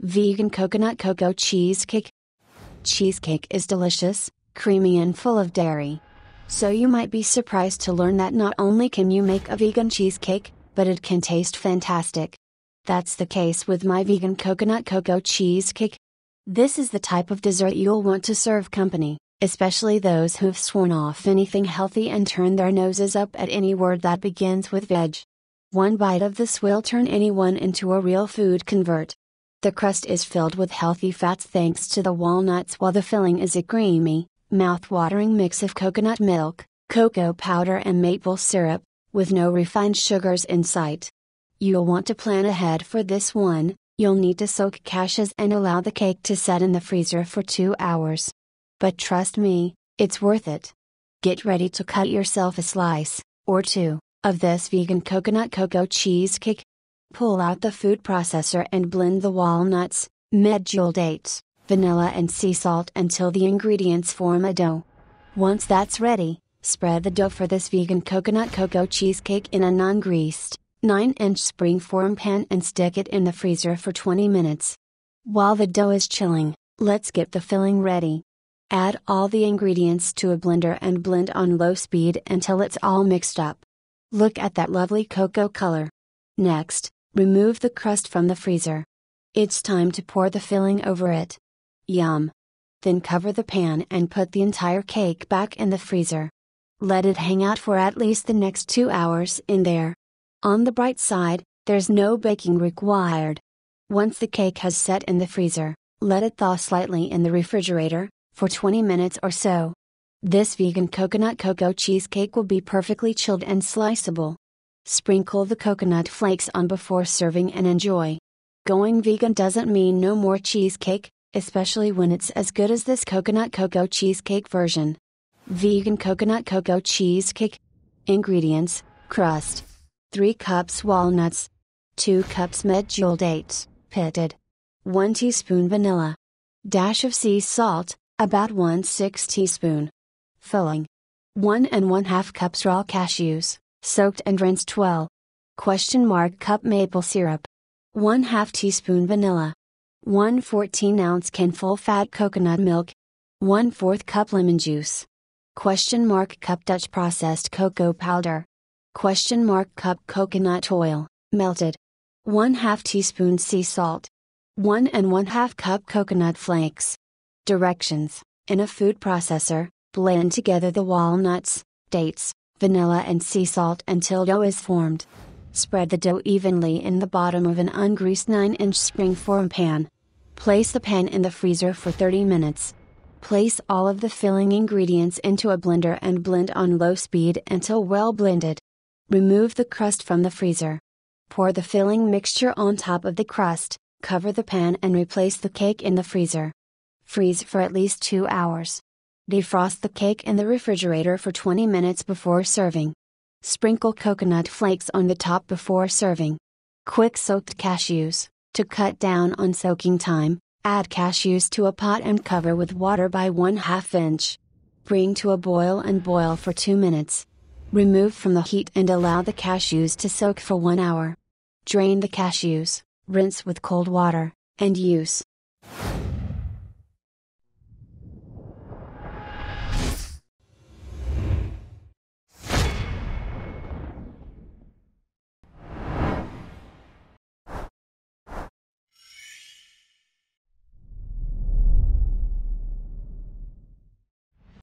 Vegan Coconut Cocoa Cheesecake. Cheesecake is delicious, creamy and full of dairy. So you might be surprised to learn that not only can you make a vegan cheesecake, but it can taste fantastic. That's the case with my Vegan Coconut Cocoa Cheesecake. This is the type of dessert you'll want to serve company, especially those who've sworn off anything healthy and turned their noses up at any word that begins with veg. One bite of this will turn anyone into a real food convert. The crust is filled with healthy fats thanks to the walnuts, while the filling is a creamy, mouth-watering mix of coconut milk, cocoa powder and maple syrup, with no refined sugars in sight. You'll want to plan ahead for this one. You'll need to soak cashews and allow the cake to set in the freezer for 2 hours. But trust me, it's worth it. Get ready to cut yourself a slice, or two, of this vegan coconut cocoa cheesecake. Pull out the food processor and blend the walnuts, medjool dates, vanilla and sea salt until the ingredients form a dough. Once that's ready, spread the dough for this vegan coconut cocoa cheesecake in a non-greased, 9-inch springform pan and stick it in the freezer for 20 minutes. While the dough is chilling, let's get the filling ready. Add all the ingredients to a blender and blend on low speed until it's all mixed up. Look at that lovely cocoa color. Next, remove the crust from the freezer. It's time to pour the filling over it. Yum! Then cover the pan and put the entire cake back in the freezer. Let it hang out for at least the next 2 hours in there. On the bright side, there's no baking required. Once the cake has set in the freezer, let it thaw slightly in the refrigerator, for 20 minutes or so. This vegan coconut cocoa cheesecake will be perfectly chilled and sliceable. Sprinkle the coconut flakes on before serving and enjoy. Going vegan doesn't mean no more cheesecake, especially when it's as good as this coconut cocoa cheesecake version. Vegan Coconut Cocoa Cheesecake. Ingredients: crust, 3 cups walnuts, 2 cups medjool dates, pitted, 1 teaspoon vanilla, dash of sea salt, about 1/6 teaspoon. Filling: 1 1/2 cups raw cashews, soaked and rinsed well. Cup maple syrup. 1/2 teaspoon vanilla. 1 14-ounce can full-fat coconut milk. 1/4 cup lemon juice. Cup Dutch processed cocoa powder. Cup coconut oil, melted. 1/2 teaspoon sea salt. 1 1/2 cup coconut flakes. Directions: in a food processor, blend together the walnuts, dates, vanilla and sea salt until dough is formed. Spread the dough evenly in the bottom of an ungreased 9-inch springform pan. Place the pan in the freezer for 30 minutes. Place all of the filling ingredients into a blender and blend on low speed until well blended. Remove the crust from the freezer. Pour the filling mixture on top of the crust, cover the pan and replace the cake in the freezer. Freeze for at least 2 hours. Defrost the cake in the refrigerator for 20 minutes before serving. Sprinkle coconut flakes on the top before serving. Quick soaked cashews. To cut down on soaking time, add cashews to a pot and cover with water by 1/2 inch. Bring to a boil and boil for 2 minutes. Remove from the heat and allow the cashews to soak for 1 hour. Drain the cashews, rinse with cold water, and use.